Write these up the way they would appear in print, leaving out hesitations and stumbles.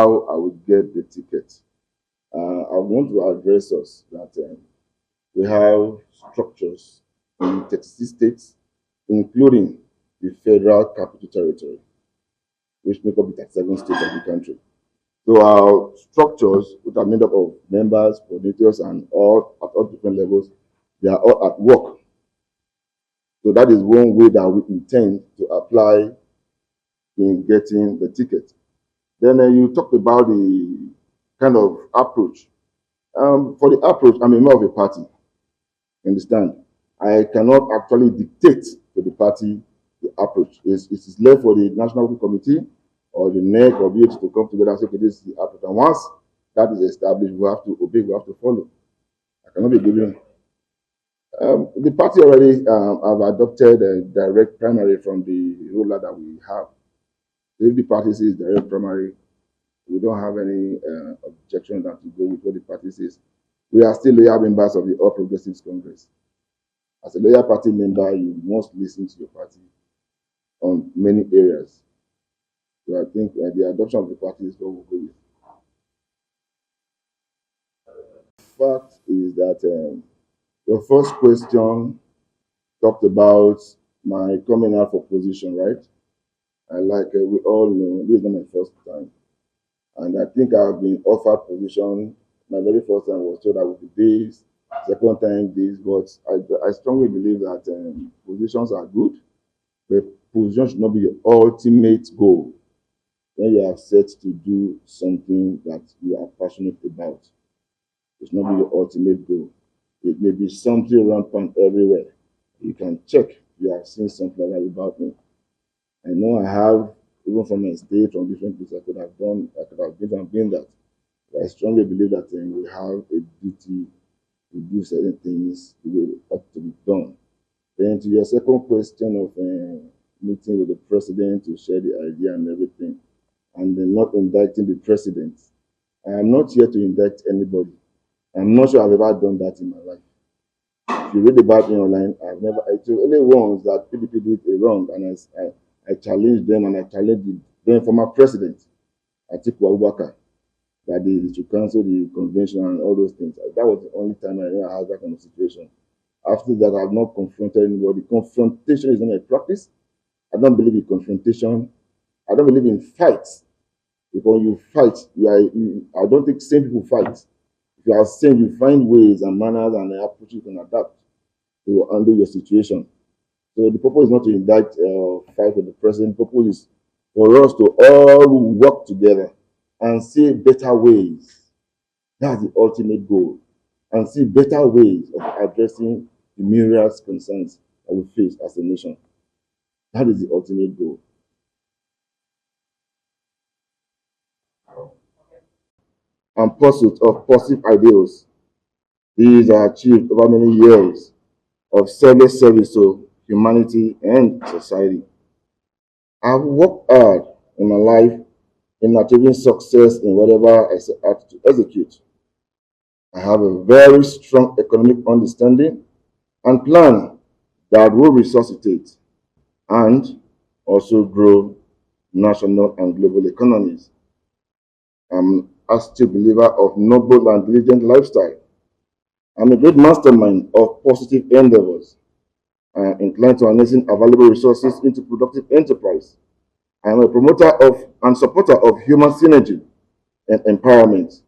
how I would get the ticket. I want to address us that we have structures in 36 states, including the Federal Capital Territory, which make up the 37 states of the country. So our structures, which are made up of members, coordinators, and all at all different levels, they are all at work. So that is one way that we intend to apply in getting the ticket. Then you talked about the kind of approach. For the approach, I'm a member of a party. You understand? I cannot actually dictate to the party the approach. It is left for the National Working Committee or the NEC or VH to come together and say, okay, this is the approach. And once that is established, we have to obey, we have to follow. I cannot be giving. The party already have adopted a direct primary from the ruler that we have. If the party says direct primary, we don't have any objection that to go with what the party says. We are still loyal members of the All Progressives Congress. As a loyal party member, you must listen to your party on many areas. So I think the adoption of the party is what we'll go with. Fact is that your first question talked about my coming out for position, right? And like we all know, this is not my first time. And I think I've been offered position. My very first time was told I would be this, second time this, but I strongly believe that positions are good, but position should not be your ultimate goal when you are set to do something that you are passionate about. It should not be your ultimate goal. It may be something rampant everywhere. You can check. You have seen something like that about me. I know I have, even from my state, from different places, I could have been that. But I strongly believe that we have a duty to do certain things the way they ought to be done. Then to your second question of meeting with the president to share the idea and everything, and then not indicting the president. I am not here to indict anybody. I'm not sure I've ever done that in my life. If you read about me online, I've never, it's only once that PDP did a wrong, and I challenged them, and I challenged the former president, Atiku Abubakar, that they should cancel the convention and all those things. That was the only time I had that kind of situation. After that, I've not confronted anybody. Confrontation is not my practice. I don't believe in confrontation. I don't believe in fights. Because you fight, I don't think same people fight. If you are sane, you find ways and manners and approaches you can adapt to handle your situation. So the purpose is not to indict or fight with the president. The purpose is for us to all work together and see better ways. That's the ultimate goal. And see better ways of addressing the myriad concerns that we face as a nation. That is the ultimate goal. And pursuit of positive ideals. These are achieved over many years of selfless service to humanity and society. I've worked hard in my life in achieving success in whatever I set out to execute. I have a very strong economic understanding and plan that will resuscitate and also grow national and global economies. I'm a still believer of noble and diligent lifestyle. I'm a great mastermind of positive endeavors. I am inclined to harnessing available resources into productive enterprise. I am a promoter of and supporter of human synergy and empowerment.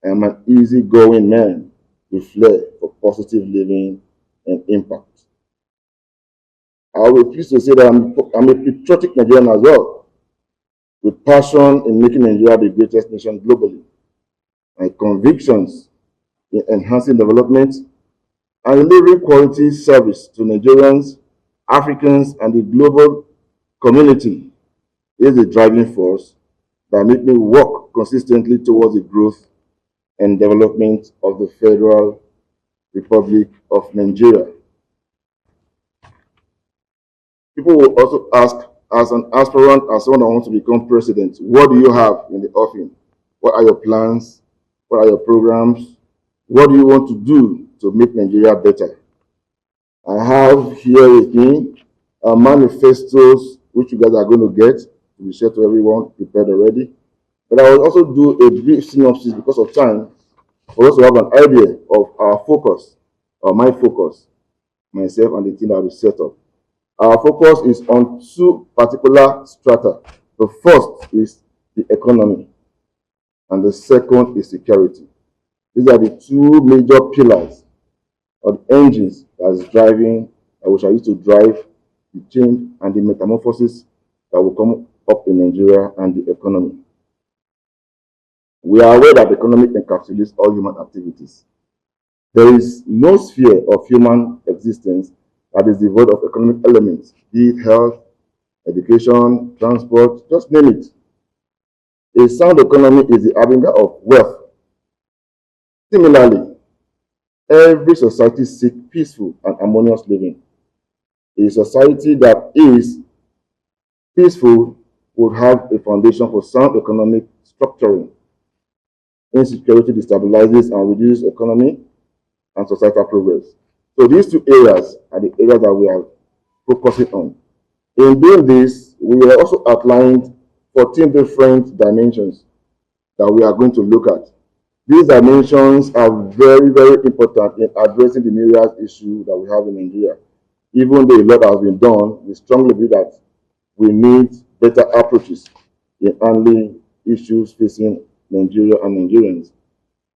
I am an easygoing man with flair for positive living and impact. I will be pleased to say that I'm a patriotic Nigerian as well, with passion in making Nigeria the greatest nation globally. My convictions in enhancing development and delivering quality service to Nigerians, Africans, and the global community is the driving force that makes me work consistently towards the growth and development of the Federal Republic of Nigeria. People will also ask, as an aspirant, as someone that wants to become president, what do you have in the offing? What are your plans? What are your programs? What do you want to do to make Nigeria better? I have here with me manifestos, which you guys are going to get to be shared to everyone, prepared already. But I will also do a brief synopsis because of time for us to have an idea of our focus, or my focus, myself and the team that we set up. Our focus is on two particular strata. The first is the economy, and the second is security. These are the two major pillars or the engines that is driving, that we shall use to drive the change and the metamorphosis that will come up in Nigeria and the economy. We are aware that the economy encapsulates all human activities. There is no sphere of human existence that is devoid of economic elements, be it health, education, transport, just name it. A sound economy is the harbinger of wealth. Similarly, every society seeks peaceful and harmonious living. A society that is peaceful would have a foundation for sound economic structuring. Insecurity destabilizes and reduces economy and societal progress. So these two areas are the areas that we are focusing on. In doing this, we are also outlined 14 different dimensions that we are going to look at. These dimensions are very, very important in addressing the myriad issue that we have in Nigeria. Even though a lot has been done, we strongly believe that we need better approaches in handling issues facing Nigeria and Nigerians.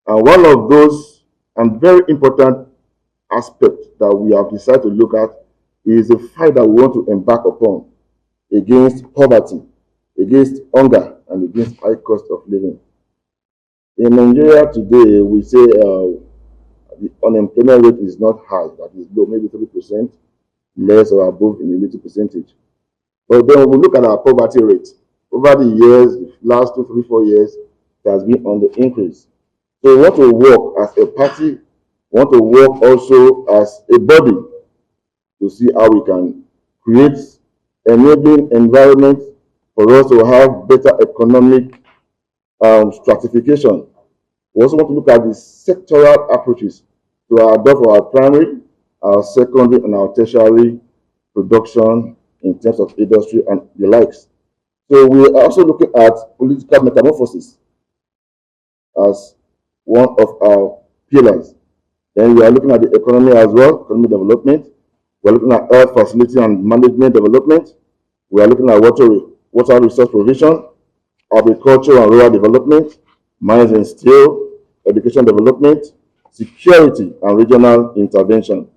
And one of those and very important aspects that we have decided to look at is the fight that we want to embark upon against poverty, against hunger, and against high cost of living. In Nigeria today, we say the unemployment rate is not high, that is low, maybe 3%, less or above in a little percentage. But then we look at our poverty rate. Over the years, the last 2, 3, 4 years, it has been on the increase. So we want to work as a party, we want to work also as a body to see how we can create enabling environment for us to have better economic stratification. We also want to look at the sectoral approaches to adopt our primary, our secondary, and our tertiary production in terms of industry and the likes. So we are also looking at political metamorphosis as one of our pillars. Then we are looking at the economy as well, economic development. We are looking at health facility and management development. We are looking at water resource provision, agriculture and rural development, mines and steel, education development, security and regional intervention.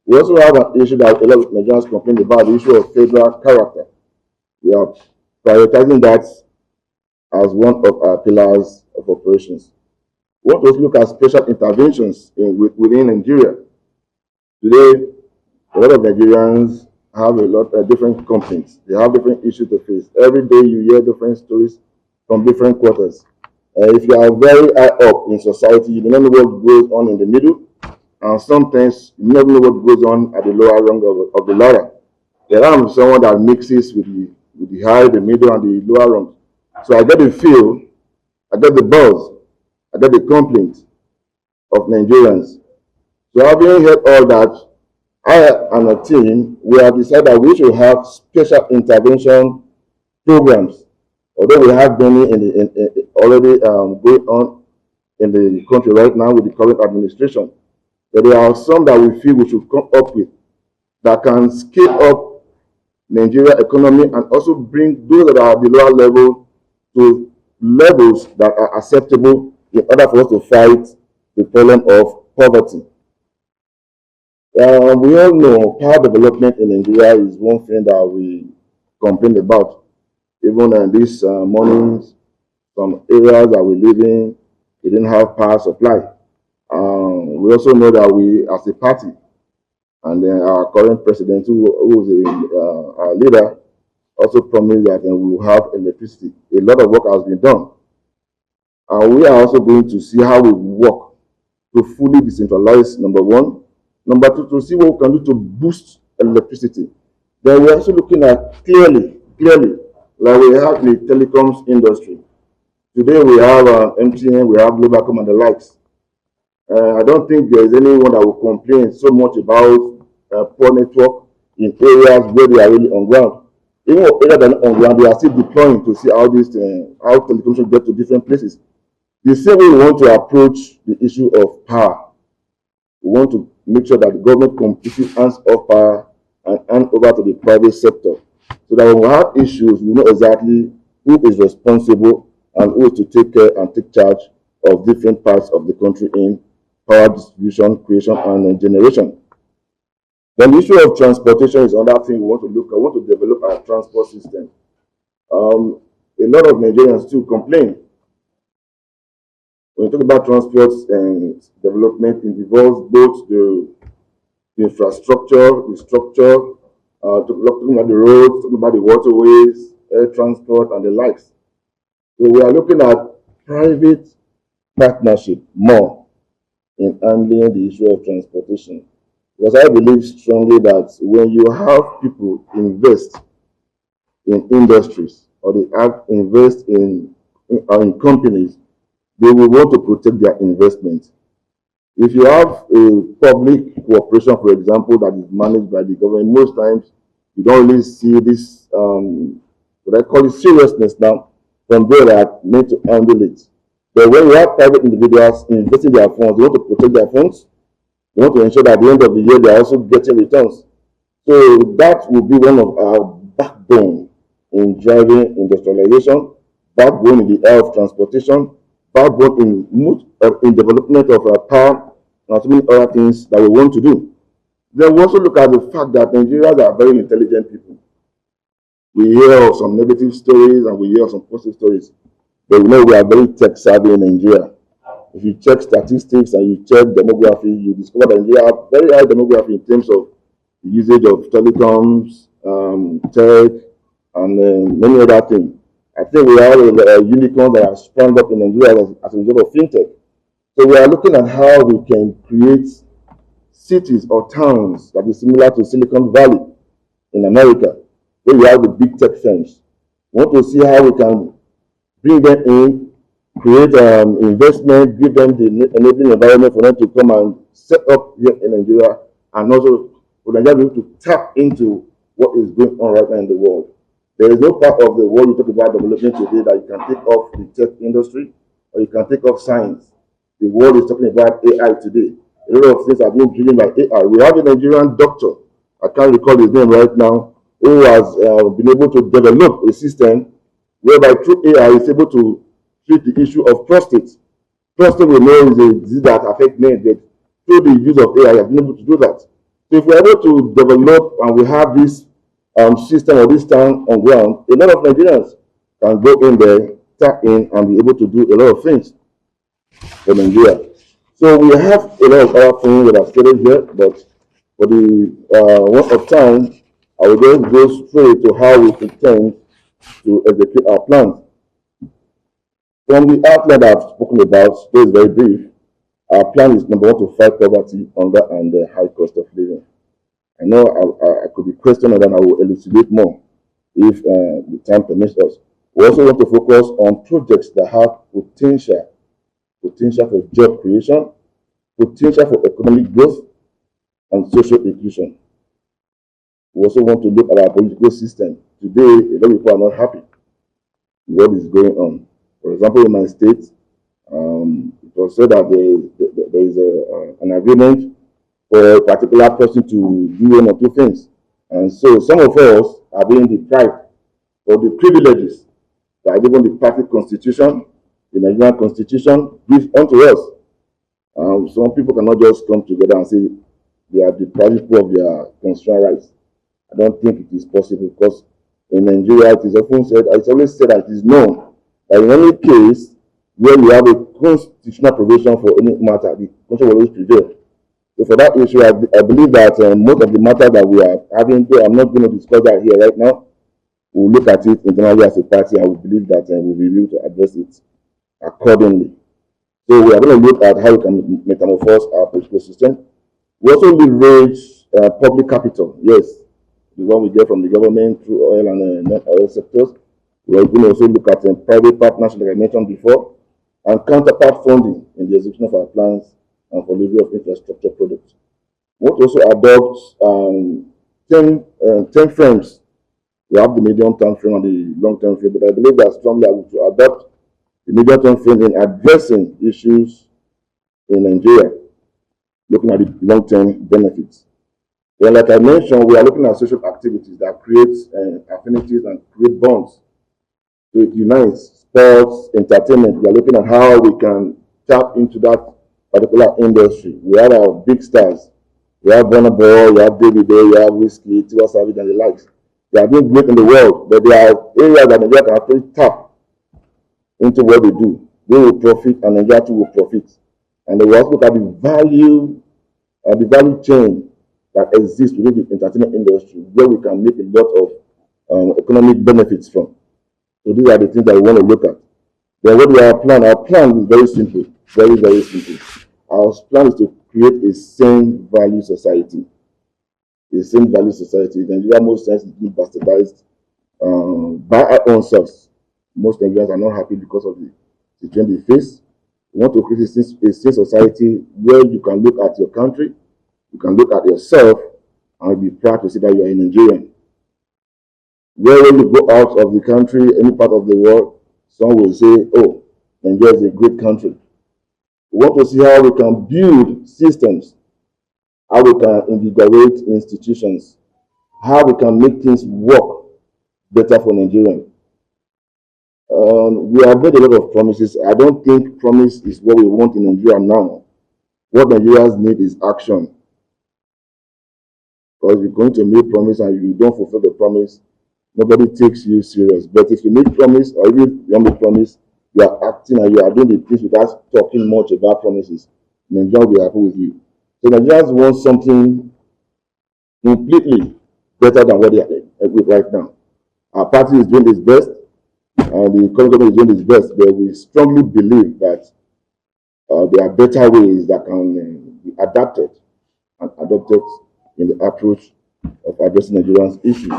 We also have an issue that a lot of Nigerians complain about, the issue of federal character. We are prioritizing that as one of our pillars of operations. We want to look at special interventions within Nigeria. Today, a lot of Nigerians have a lot of different complaints. They have different issues to face. Every day you hear different stories from different quarters. If you are very high up in society, you don't know what goes on in the middle, and sometimes you never know what goes on at the lower rung of the ladder. There I'm someone that mixes with the high, the middle, and the lower rung. So I get the feel, I get the buzz, I get the complaint of Nigerians. So having heard all that, I and a team, we have decided that we should have special intervention programs. Although we have many already going on in the country right now with the current administration, but there are some that we feel we should come up with that can scale up Nigeria economy and also bring those that are at the lower level to levels that are acceptable in order for us to fight the problem of poverty. We all know power development in Nigeria is one thing that we complain about. Even this morning, some areas that we live in, we didn't have power supply. We also know that we, as a party, and then our current president, who is our leader, also promised that we will have electricity. A lot of work has been done. And we are also going to see how we work to fully decentralize, number one. Number two, to see what we can do to boost electricity. Then we're also looking at clearly, like we have the telecoms industry. Today we have MTN, we have Globacom and the likes. I don't think there is anyone that will complain so much about poor network in areas where they are really on ground. Even other than on ground, they are still deploying to see how this how telecommunication get to different places. The same way we want to approach the issue of power. We want to make sure that the government completely hands off power and hand over to the private sector, so that when we have issues, we know exactly who is responsible and who is to take care and take charge of different parts of the country in power distribution, creation, and generation. Then the issue of transportation is another thing we want to look at. We want to develop our transport system. A lot of Nigerians still complain. When you talk about transport and development, it involves both the infrastructure, the structure, talking about the roads, talking about the waterways, air transport, and the likes. So we are looking at private partnership more in handling the issue of transportation. Because I believe strongly that when you have people invest in industries or they have invest in companies, they will want to protect their investment. If you have a public cooperation, for example, that is managed by the government, most times you don't really see this, what I call it, seriousness now from there that need to handle it. But when you have private individuals investing their funds, they want to protect their funds, they want to ensure that at the end of the year they are also getting returns. So that will be one of our backbone in driving industrialization, backbone in the area of transportation, backbone in development of power, and so many other things that we want to do. Then we also look at the fact that Nigerians are very intelligent people. We hear of some negative stories and we hear of some positive stories, but we know we are very tech savvy in Nigeria. If you check statistics and you check demography, you discover that Nigeria have very high demography in terms of the usage of telecoms, tech, and many other things. I think we are a unicorn that has sprung up in Nigeria as a result of fintech. So we are looking at how we can create cities or towns that is similar to Silicon Valley in America, where we have the big tech firms. We want to see how we can bring them in, create investment, give them the enabling environment for them to come and set up here in Nigeria, and also for Nigeria to tap into what is going on right now in the world. There is no part of the world you talk about development today that you can take off the tech industry or you can take off science. The world is talking about AI today. A lot of things are being driven by AI. We have a Nigerian doctor, I can't recall his name right now, who has been able to develop a system whereby through AI is able to treat the issue of prostate. Prostate we know is a disease that affects men, but through the use of AI, has been able to do that. So if we're able to develop and we have this system or this town on ground, a lot of Nigerians can go in there, tap in, and be able to do a lot of things for Nigeria. So we have a lot of other things that are stated here, but for the want of time, I will just go straight to how we intend to execute our plans. From the outline that I've spoken about, so it's very brief. Our plan is number one to fight poverty, hunger, and the high cost of living. I know I could be questioned and then I will elucidate more if the time permits us. We also want to focus on projects that have potential for job creation, potential for economic growth, and social inclusion. We also want to look at our political system. Today, a lot of people are not happy with what is going on. For example, in my state, it was said that there is an agreement for a particular person to do one or two things. And so some of us are being deprived of the privileges that even the party constitution, the Nigerian constitution, gives unto us. Some people cannot just come together and say they are deprived people of their constitutional rights. I don't think it is possible because in Nigeria it is often said, it's always said that it is known that in any case where you have a constitutional provision for any matter, the constitution will always prevail. So for that issue, I believe that most of the matters that we are having, though I'm not going to discuss that here right now, we'll look at it internally as a party and we believe that we'll be able to address it accordingly. So we are going to look at how we can metamorphose our political system. We also leverage public capital. Yes, the one we get from the government through oil and non-oil sectors. We are going to also look at private partnership, like I mentioned before, and counterpart funding in the execution of our plans and for delivery of infrastructure products. We want to also adopt 10 frames We have the medium-term frame and the long-term frame, but I believe that strongly I would adopt the medium-term frame in addressing issues in Nigeria, looking at the long-term benefits. Well, like I mentioned, we are looking at social activities that create affinities and create bonds. So it unites sports, entertainment. We are looking at how we can tap into that particular industry. We have our big stars. We have Burna Boy, we have David Day, we have Whiskey, Tiwa Savage, and the likes. They are doing great in the world, but there are areas that Nigeria can actually tap into what they do. They will profit, and Nigeria too will profit. And they will also look at the value chain that exists within the entertainment industry, where we can make a lot of economic benefits from. So these are the things that we want to look at. Then what do our plan? Our plan is very simple, very, very simple. Our plan is to create a sane value society. A sane value society. Nigeria, most times, is being bastardized by our own selves. Most Nigerians are not happy because of the situation they face. We want to create a sane society where you can look at your country, you can look at yourself, and be proud to say that you are a Nigerian. Where when you go out of the country, any part of the world, some will say, oh, Nigeria is a great country. We want to see how we can build systems, how we can invigorate institutions, how we can make things work better for Nigerians. We have made a lot of promises. I don't think promise is what we want in Nigeria now. What Nigerians need is action. Because you're going to make promise and you don't fulfill the promise, nobody takes you serious. But if you make promise, or even if you don't make promise, you are acting and you are doing the things without talking much about promises, Nigeria will be happy with you. So Nigerians want something completely better than what they are with right now. Our party is doing its best, and the current government is doing its best, but we strongly believe that there are better ways that can be adapted and adopted in the approach of addressing Nigerians' issues.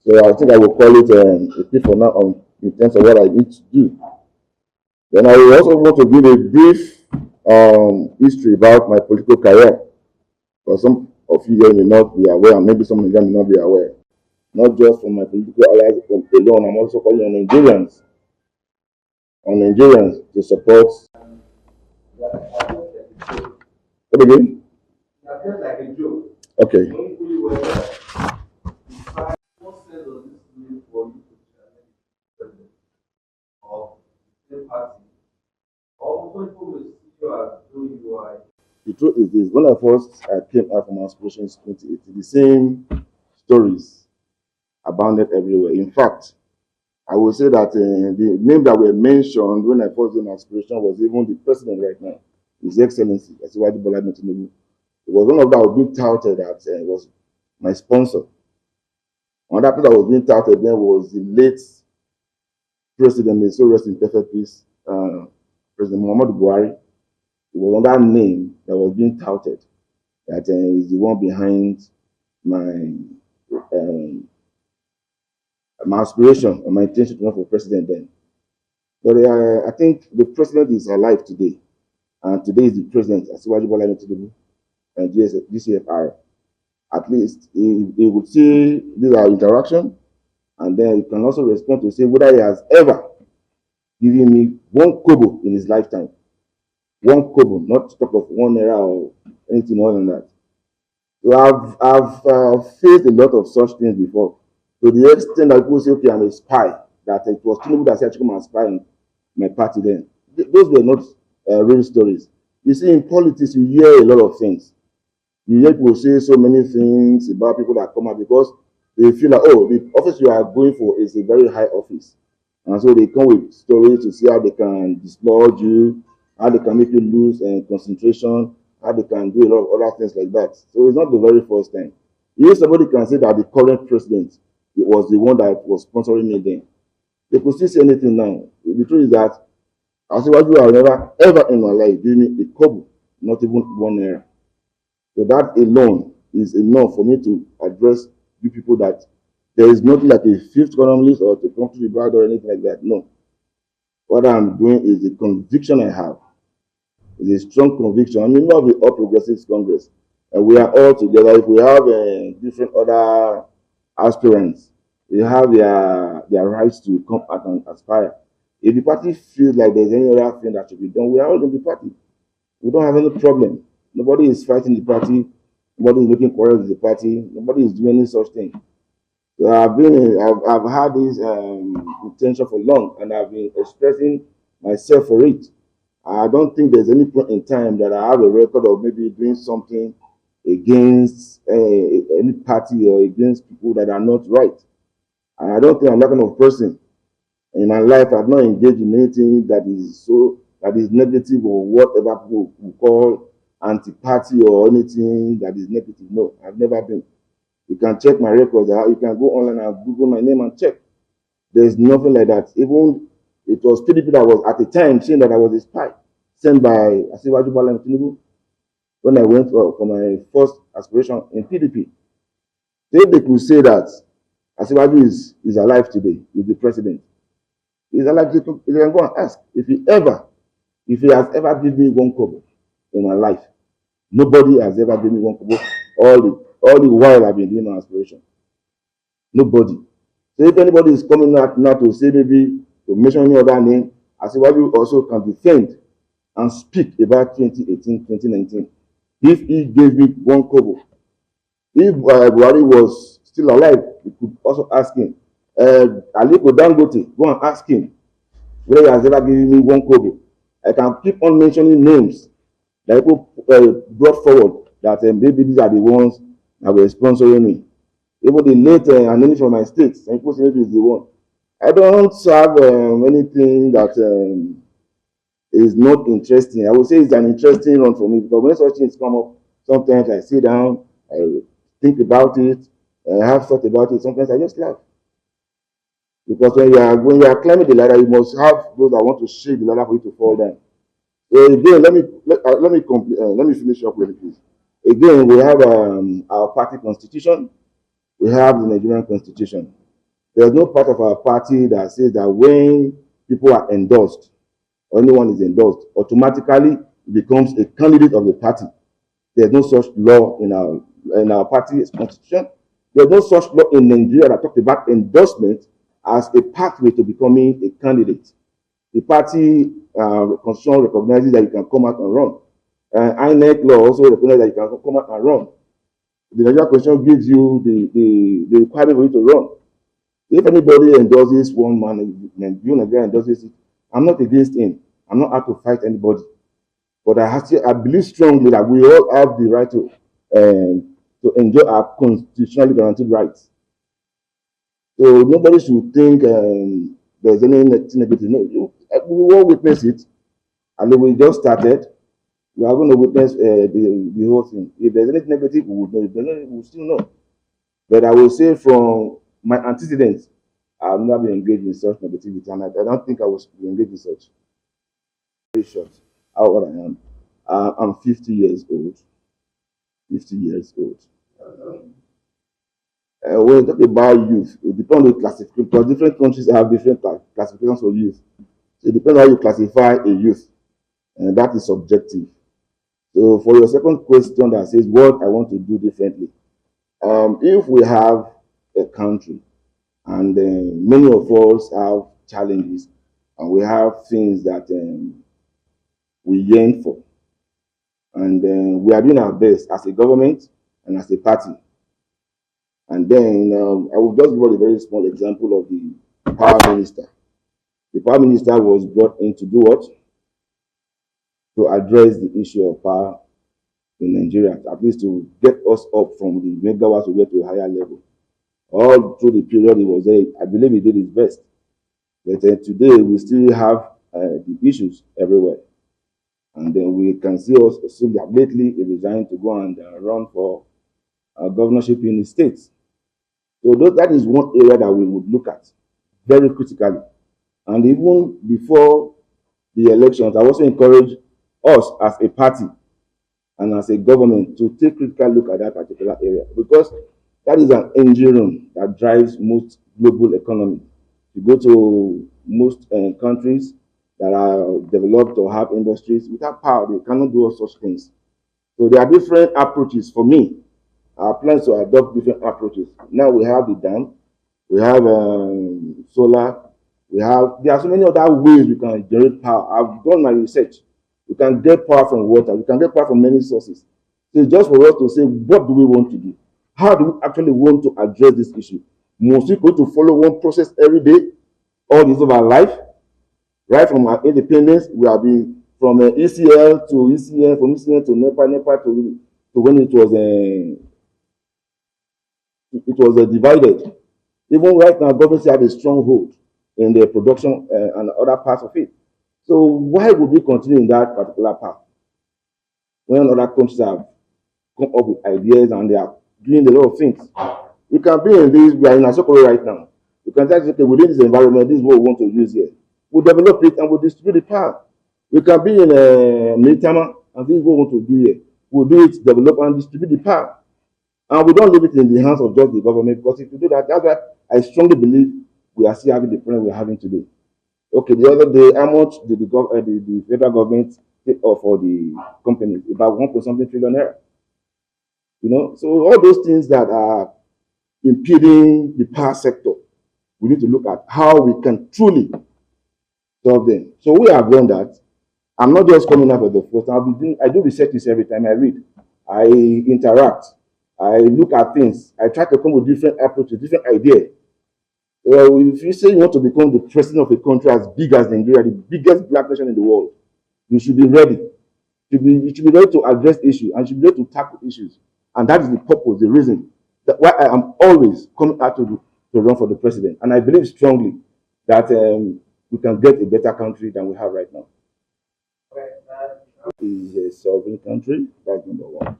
So I think I will call it a tip for now in terms of what I need to do. Then I will also want to give a brief history about my political career. For some of you here may not be aware, and maybe some of you may not be aware. Not just from my political allies alone, I'm also calling on Nigerians to support. What again? Okay. The truth is this: when I first came out from aspirations 2018, the same stories abounded everywhere. In fact, I would say that the name that were mentioned when I first did aspiration was even the president right now, His Excellency Asiwaju Bola Tinubu. It was one of that was being touted that was my sponsor. Another person that was being touted then was the late president, may so rest in perfect peace, President Muhammadu Buhari. It was on that name that was being touted that is the one behind my my aspiration and my intention to run for president then. But I think the president is alive today, and today is the president, Asiwaju Bola Tinubu, and DCFR. At least he would see this our interaction, and then he can also respond to say whether he has ever given me one kobo in his lifetime. One kobo, not to talk of 1 naira or anything more than that. So I've faced a lot of such things before. To the extent that people say, okay, I'm a spy, that it was Tinubu that said I should come and spy on my party then. Those were not real stories. You see, in politics, you hear a lot of things. You hear people say so many things about people that come out because they feel like, oh, the office you are going for is a very high office. And so they come with stories to see how they can dislodge you, how they can make you lose concentration, how they can do a lot of other things like that. So it's not the very first time. If somebody can say that the current president it was the one that was sponsoring me then, they could still say anything now. The truth is that I say what you have never ever in my life give me a kobo, not even 1 naira. So that alone is enough for me to address you people that there is nothing like a fifth column list or to come to the bride or anything like that. No. What I'm doing is the conviction I have. It's a strong conviction. I mean, not the All Progressives Congress. And we are all together. If we have different other aspirants, They have their rights to come out and aspire. If the party feels like there's any other thing that should be done, we are all in the party. We don't have any problem. Nobody is fighting the party. Nobody is making quarrels with the party. Nobody is doing any such thing. So I've had this intention for long, and I've been expressing myself for it. I don't think there's any point in time that I have a record of maybe doing something against any party or against people that are not right. And I don't think I'm that kind of person. In my life, I've not engaged in anything that is negative or whatever people will call anti-party or anything that is negative. No, I've never been. You can check my records. You can go online and Google my name and check. There's nothing like that. Even it was PDP that was at the time saying that I was a spy sent by Osifo and Tinubu when I went for my first aspiration in PDP. They could say that Osifo is alive today, is the president. He's alive. You can go and ask if he has ever given me one kobo in my life. Nobody has ever given me one kobo all the while I've been doing my aspiration. Nobody. So if anybody is coming out now to say maybe to mention any other name, Asiwaju also can defend and speak about 2018, 2019. If he gave me one kobo, if Buhari was still alive, we could also ask him. Aliko Dangote, go and ask him whether he has ever given me one kobo. I can keep on mentioning names that people brought forward that maybe these are the ones that were sponsoring me. Even the late Anani from my state, some people say maybe is the one. I don't have anything that is not interesting. I would say it's an interesting run for me because when such things come up, sometimes I sit down, I think about it, I have thought about it. Sometimes I just laugh. Because when you are climbing the ladder, you must have those that want to shake the ladder for you to fall down. So again, let me finish up with it, please. Again, we have our party constitution. We have the Nigerian constitution. There's no part of our party that says that when people are endorsed, or anyone is endorsed, automatically becomes a candidate of the party. There's no such law in our party's constitution. There's no such law in Nigeria that talks about endorsement as a pathway to becoming a candidate. The party constitution recognizes that you can come out and run. INEC law also recognizes that you can come out and run. The Nigerian constitution gives you the requirement for you to run. If anybody endorses one man, Nigeria endorses it, I'm not against him. I'm not out to fight anybody. But I believe strongly that we all have the right to enjoy our constitutionally guaranteed rights. So nobody should think there's anything negative. No, we all witness it, and we just started. We are going to witness the whole thing. If there's anything negative, we would know. If there's anything, we will still know. But I will say from my antecedents, I've never been engaged in such negativity, and I don't think I was engaged in such. Very short. How old I am? I'm 50 years old. 50 years old. When you talk about youth, it depends on the classification, because different countries have different classifications for youth. So it depends on how you classify a youth, and that is subjective. So for your second question that says what I want to do differently, if we have a country and many of us have challenges and we have things that we yearn for, and we are doing our best as a government and as a party. And then I will just give you a very small example of the power minister. The power minister was brought in to do what? To address the issue of power in Nigeria, at least to get us up from the megawatts to get to a higher level. All through the period he was there, I believe he did his best. But today we still have the issues everywhere. And then we can see also that lately he resigned to go and run for governorship in the states. So that is one area that we would look at very critically. And even before the elections, I also encourage us as a party and as a government to take a critical look at that particular area, because that is an engine room that drives most global economy. You go to most countries that are developed or have industries, without power, they cannot do all such things. So there are different approaches for me. Our plans to adopt different approaches. Now we have the dam. we have solar, there are so many other ways we can generate power. I've done my research. We can get power from water, we can get power from many sources. So it's just for us to say, what do we want to do? How do we actually want to address this issue? Must we go to follow one process every day, all this of our life? Right from our independence, we have been from ECL to ECL, from ECL to NEPA to when it was divided. Even right now, governments have a stronghold in the production and other parts of it. So why would we continue in that particular path when other countries have come up with ideas and they are doing a lot of things? We can be in this, we are in Asokoro right now. We can say, okay, within this environment, this is what we want to use here. We'll develop it and we'll distribute the power. We can be in Militama and this is what we want to do here. We'll do it, develop and distribute the power. And we don't leave it in the hands of just the government, because if you do that, that's why I strongly believe we are still having the problem we're having today. Okay, the other day, how much did the federal government take off for the companies? About 1 trillion naira. So all those things that are impeding the power sector, we need to look at how we can truly solve them. So we have done that. I'm not just coming up with the first time. I do research this every time I read. I interact. I look at things. I try to come with different approaches, different ideas. If you say you want to become the president of a country as big as Nigeria, the biggest black nation in the world, you should be ready. You should be ready to address issues and you should be ready to tackle issues. And that is the purpose, the reason that why I am always coming out to run for the president. And I believe strongly that we can get a better country than we have right now. Is a sovereign country. That's number one.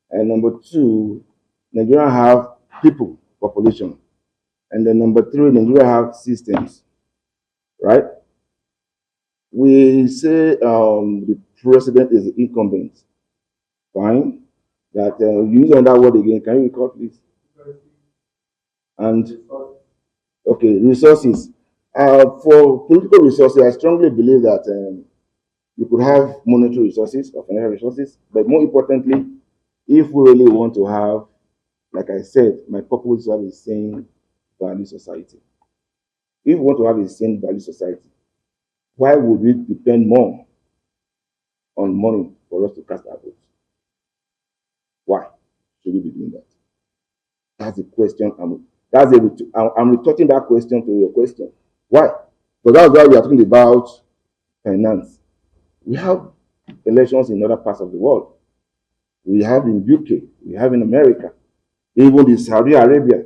And number two, Nigeria have people, population. And then number three, Nigeria have systems, right? We say the president is the incumbent. Fine. That use on that word again. Can you recall, please? And okay, resources. For political resources, I strongly believe that you could have monetary resources or financial resources, but more importantly, if we really want to have, like I said, my purpose is to have a sane value society. If we want to have a sane value society, why would we depend more on money for us to cast our votes? Why should we be doing that? That's the question. I'm retorting that question to your question. Why? Because that's why we are talking about finance. We have elections in other parts of the world. We have in UK, we have in America, even in Saudi Arabia,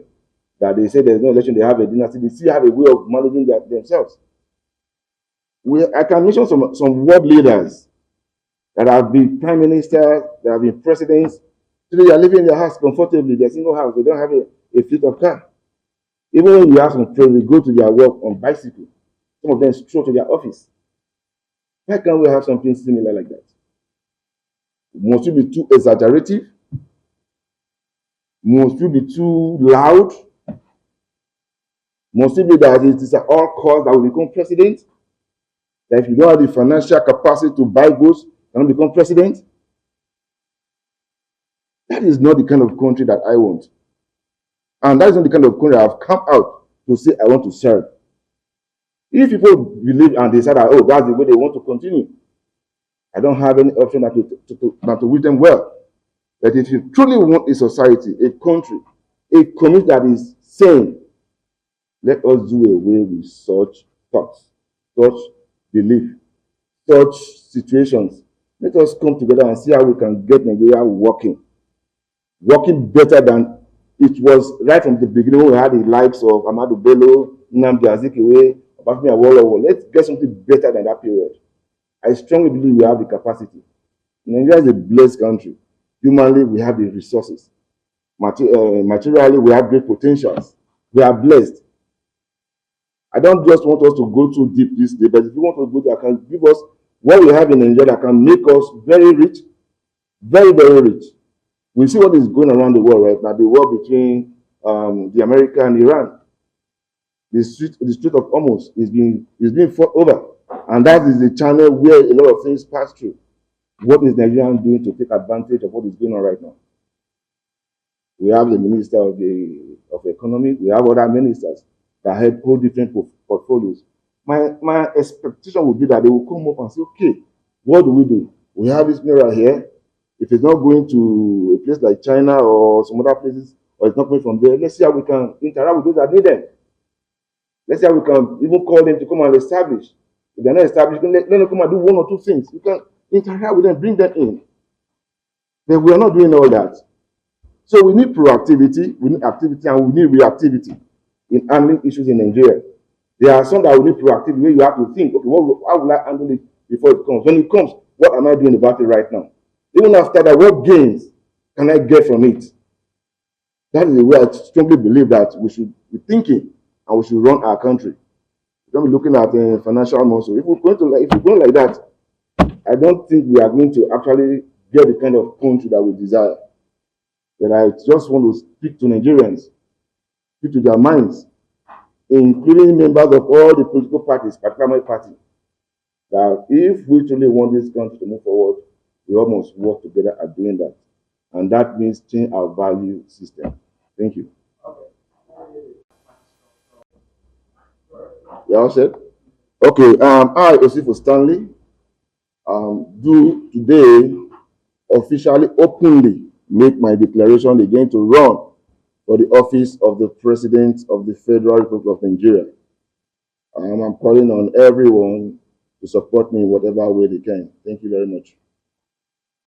that they say there's no election, they have a dynasty, they still have a way of managing themselves. I can mention some world leaders that have been prime ministers, that have been presidents. Today they are living in their house comfortably, their single house, they don't have a fleet of car. Even when you have some friends, they go to their work on bicycle. Some of them stroll to their office. Why can't we have something similar like that? Must we be too exaggerative? Must we be too loud? Must it be that it is at all costs that we become president? That if you don't have the financial capacity to buy goods, you don't become president? That is not the kind of country that I want. And that is not the kind of country I have come out to say I want to serve. If people believe and decide that, oh, that's the way they want to continue, I don't have any option than to wish them well. But if you truly want a society, a country, a community that is sane, let us do away with such thoughts, such belief, such situations. Let us come together and see how we can get Nigeria working better than it was right from the beginning when we had the likes of Ahmadu Bello, Nnamdi Azikiwe, Obafemi Awolowo. Let's get something better than that period. I strongly believe we have the capacity. Nigeria is a blessed country. Humanly, we have the resources. Materially, we have great potentials. We are blessed. I don't just want us to go too deep this day, but if you want to go there, can give us what we have in Nigeria that can make us very rich, very, very rich. We see what is going around the world right now, the war between the America and Iran. The Strait of Hormuz is being fought over. And that is the channel where a lot of things pass through. What is Nigeria doing to take advantage of what is going on right now? We have the Minister of the of economy. We have other ministers that hold different portfolios. My expectation would be that they will come up and say, okay, what do we do? We have this mirror here. If it's not going to a place like China or some other places, or it's not coming from there, let's see how we can interact with those that need them. Let's see how we can even call them to come and establish. If they're not established, let them come and do one or two things. You can interact with them, bring them in. Then we are not doing all that. So we need proactivity, we need activity, and we need reactivity in handling issues in Nigeria. There are some that will need proactivity where you have to think, okay, how will I handle it before it comes? When it comes, what am I doing about it right now? Even after that, what gains can I get from it? That is the way I strongly believe that we should be thinking and we should run our country. Don't be looking at financial muscle. If we're going like that, I don't think we are going to actually get the kind of country that we desire. But I just want to speak to Nigerians, speak to their minds, including members of all the political parties, particularly my party, that if we truly want this country to move forward, we all must work together at doing that. And that means change our value system. Thank you. You all said? Okay, I, Osifo Stanley, do today officially, openly make my declaration again to run for the office of the President of the Federal Republic of Nigeria. I'm calling on everyone to support me in whatever way they can. Thank you very much.